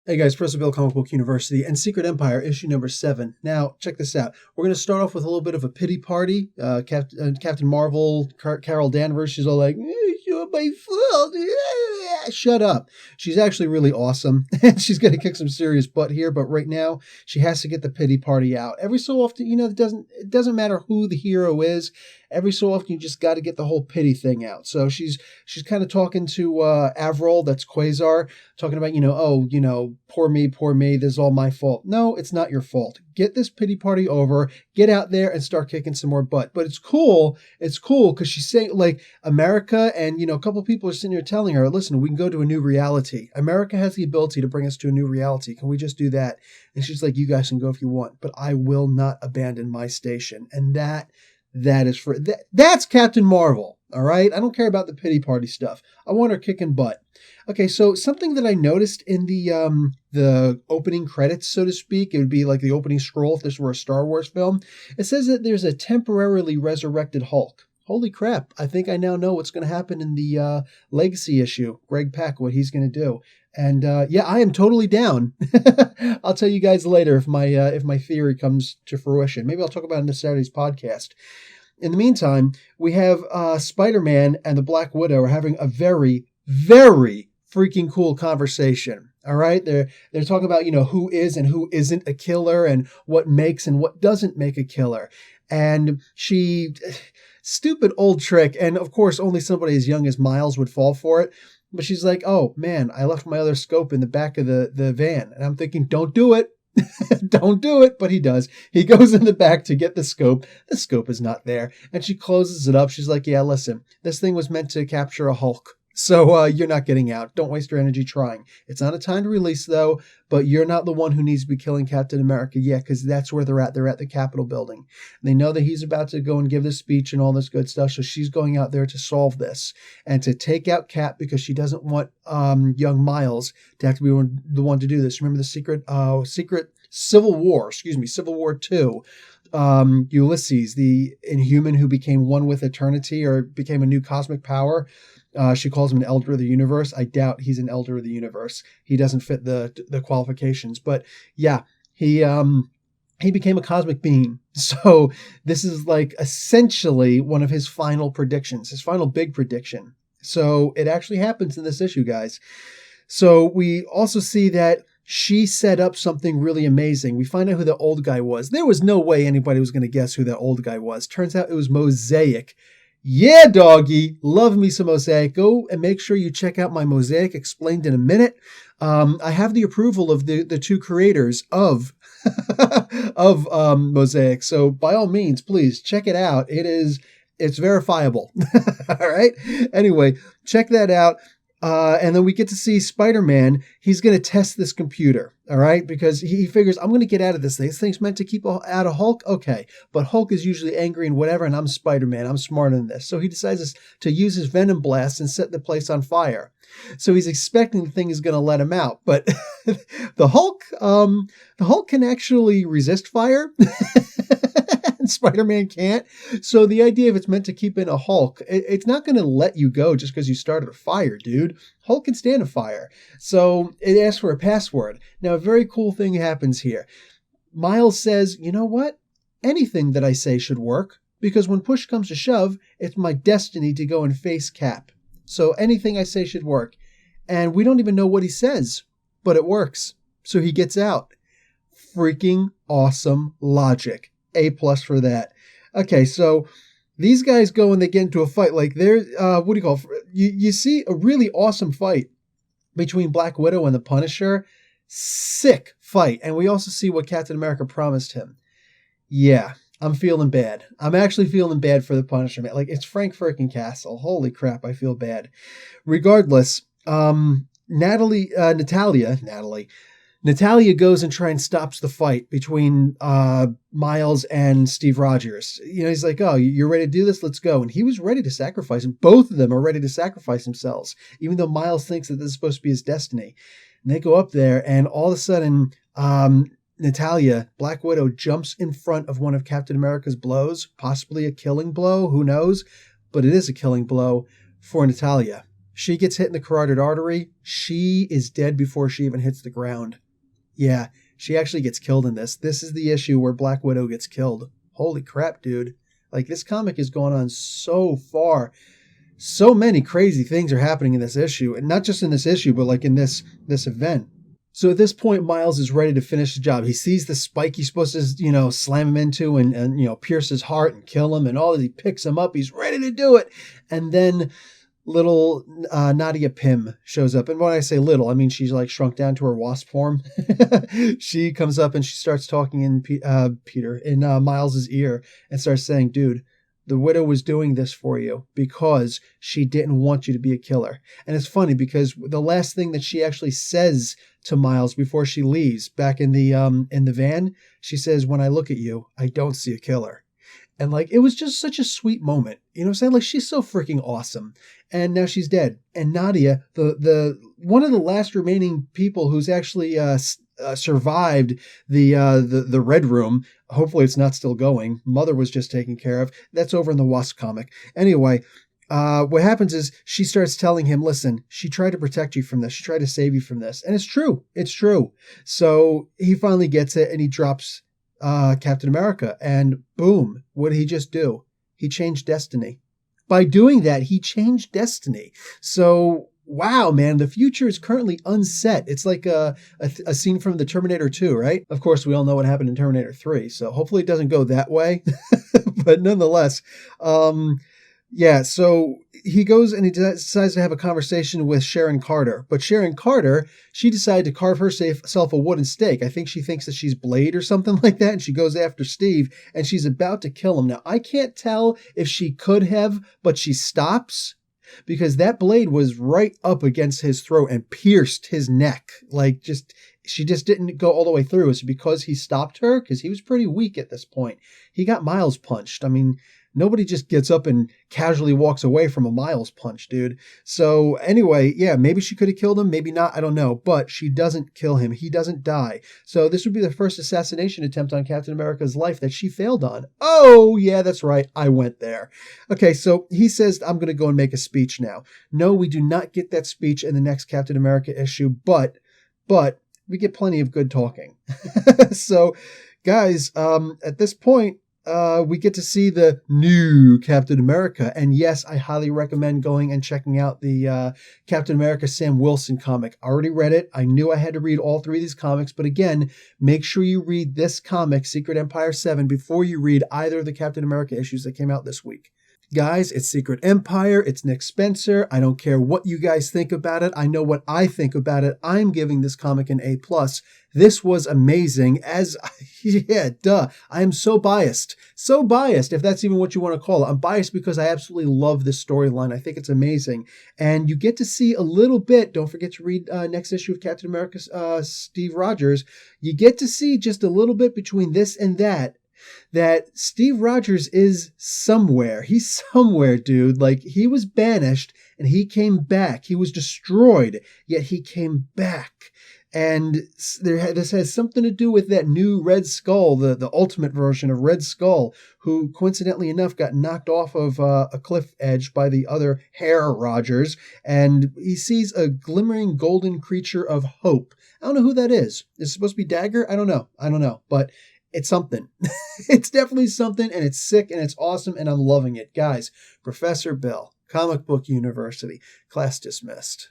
Hey guys, Press Bill Comic Book University and Secret Empire issue number 7. Now, check this out. We're going to start off with a little bit of a pity party. Captain Marvel, Carol Danvers, she's all like, "You're my fault." Shut up. She's actually really awesome. And she's going to kick some serious butt here, but right now she has to get the pity party out. Every so often, it doesn't matter who the hero is. Every so often you just got to get the whole pity thing out. So she's kind of talking to Avril, that's Quasar, talking about, poor me, this is all my fault. No, it's not your fault. Get this pity party over, get out there and start kicking some more butt. But it's cool because she's saying, like, America, and, a couple of people are sitting here telling her, listen, we can go to a new reality. America has the ability to bring us to a new reality. Can we just do that? And she's like, you guys can go if you want, but I will not abandon my station. And that's Captain Marvel. All right. I don't care about the pity party stuff. I want her kicking butt. Okay. So something that I noticed in the opening credits, so to speak, it would be like the opening scroll if this were a Star Wars film. It says that there's a temporarily resurrected Hulk. Holy crap. I think I now know what's going to happen in the Legacy issue. Greg Pak, what he's going to do. And yeah, I am totally down. I'll tell you guys later if my theory comes to fruition. Maybe I'll talk about it in this Saturday's podcast. In the meantime, we have Spider-Man and the Black Widow are having a very, very freaking cool conversation. All right, they're talking about who is and who isn't a killer and what makes and what doesn't make a killer. And stupid old trick, and of course only somebody as young as Miles would fall for it. But she's like, oh man, I left my other scope in the back of the van. And I'm thinking, don't do it. Don't do it. But he does. He goes in the back to get the scope. The scope is not there. And she closes it up. She's like, yeah, listen, this thing was meant to capture a Hulk. So you're not getting out. Don't waste your energy trying. It's not a time to release, though, but you're not the one who needs to be killing Captain America yet, because that's where they're at. They're at the Capitol building. They know that he's about to go and give this speech and all this good stuff, so she's going out there to solve this and to take out Cap because she doesn't want young Miles to have to be the one to do this. Remember the secret Civil War, Civil War II. Ulysses, the Inhuman who became one with eternity or became a new cosmic power. She calls him an elder of the universe. I doubt he's an elder of the universe. He doesn't fit the qualifications. But yeah, he became a cosmic being. So this is like essentially one of his final predictions, his final big prediction. So it actually happens in this issue, guys. So we also see that she set up something really amazing. We find out who the old guy was. There was no way anybody was going to guess who that old guy was. Turns out it was Mosaic. Yeah, doggy. Love me some Mosaic. Go and make sure you check out my Mosaic Explained in a Minute. I have the approval of the two creators of Mosaic. So by all means, please check it out. It's verifiable. All right. Anyway, check that out. And then we get to see Spider-Man. He's going to test this computer, all right? Because he figures, I'm going to get out of this thing. This thing's meant to keep out of Hulk? Okay. But Hulk is usually angry and whatever, and I'm Spider-Man. I'm smarter than this. So he decides to use his Venom Blast and set the place on fire. So he's expecting the thing is going to let him out. But the Hulk can actually resist fire. And Spider-Man can't. So the idea of it's meant to keep in a Hulk, it's not going to let you go just because you started a fire, dude. Hulk can stand a fire. So it asks for a password. Now, a very cool thing happens here. Miles says, you know what? Anything that I say should work, because when push comes to shove, it's my destiny to go and face Cap. So anything I say should work. And we don't even know what he says, but it works. So he gets out. Freaking awesome logic. A+ for that. Okay, so these guys go and they get into a fight. Like they're, you see a really awesome fight between Black Widow and the Punisher. Sick fight. And we also see what Captain America promised him. Yeah, I'm feeling bad. I'm actually feeling bad for the Punisher, man. Like, it's Frank freaking Castle. Holy crap, I feel bad. Regardless, Natalia goes and tries and stops the fight between Miles and Steve Rogers. He's like, oh, you're ready to do this? Let's go. And he was ready to sacrifice him. Both of them are ready to sacrifice themselves, even though Miles thinks that this is supposed to be his destiny. And they go up there, and all of a sudden, Natalia, Black Widow, jumps in front of one of Captain America's blows, possibly a killing blow, who knows? But it is a killing blow for Natalia. She gets hit in the carotid artery. She is dead before she even hits the ground. Yeah, she actually gets killed in this. This is the issue where Black Widow gets killed. Holy crap, dude. Like, this comic is going on so far. So many crazy things are happening in this issue. And not just in this issue, but like in this event. So at this point, Miles is ready to finish the job. He sees the spike he's supposed to, slam him into and pierce his heart and kill him and all that. He picks him up. He's ready to do it. And then little Nadia Pym shows up. And when I say little, I mean she's like shrunk down to her wasp form. She comes up and she starts talking in Miles's ear and starts saying, dude, the Widow was doing this for you because she didn't want you to be a killer. And it's funny because the last thing that she actually says to Miles before she leaves back in the van, she says, when I look at you, I don't see a killer. And like, it was just such a sweet moment. You know what I'm saying? Like, she's so freaking awesome. And now she's dead. And Nadia, the one of the last remaining people who's actually survived the Red Room. Hopefully it's not still going. Mother was just taken care of. That's over in the Wasp comic. Anyway, what happens is she starts telling him, listen, she tried to protect you from this. She tried to save you from this. And it's true. It's true. So he finally gets it and he drops Captain America. And boom, what did he just do? He changed destiny. By doing that, he changed destiny. So wow, man, the future is currently unset. It's like a scene from the Terminator 2, right? Of course, we all know what happened in Terminator 3, so hopefully it doesn't go that way. But nonetheless, yeah, so he goes and he decides to have a conversation with Sharon Carter. But Sharon Carter, she decided to carve herself a wooden stake. I think she thinks that she's Blade or something like that, and she goes after Steve, and she's about to kill him. Now, I can't tell if she could have, but she stops, because that blade was right up against his throat and pierced his neck. Like, she just didn't go all the way through. It's because he stopped her, because he was pretty weak at this point. He got Miles punched. I mean, nobody just gets up and casually walks away from a Miles punch, dude. So anyway, yeah, maybe she could have killed him, maybe not, I don't know. But she doesn't kill him. He doesn't die. So this would be the first assassination attempt on Captain America's life that she failed on. Oh, yeah, that's right. I went there. Okay, so he says, I'm going to go and make a speech now. No, we do not get that speech in the next Captain America issue, but we get plenty of good talking. So, guys, at this point, we get to see the new Captain America. And yes, I highly recommend going and checking out the Captain America Sam Wilson comic. I already read it. I knew I had to read all three of these comics. But again, make sure you read this comic, Secret Empire 7, before you read either of the Captain America issues that came out this week. Guys, it's Secret Empire. It's Nick Spencer. I don't care what you guys think about it. I know what I think about it. I'm giving this comic an A+. This was amazing yeah, duh. I am so biased. So biased, if that's even what you want to call it. I'm biased because I absolutely love this storyline. I think it's amazing. And you get to see a little bit, don't forget to read next issue of Captain America, Steve Rogers. You get to see just a little bit between this and that Steve Rogers is somewhere. He's somewhere, dude. Like, he was banished and he came back. He was destroyed, yet he came back. And this has something to do with that new Red Skull, the ultimate version of Red Skull, who coincidentally enough got knocked off of a cliff edge by the other Hair Rogers. And he sees a glimmering golden creature of hope. I don't know who that is. Is it supposed to be Dagger? I don't know. But it's something. It's definitely something, and it's sick, and it's awesome, and I'm loving it. Guys, Professor Bill, Comic Book University, class dismissed.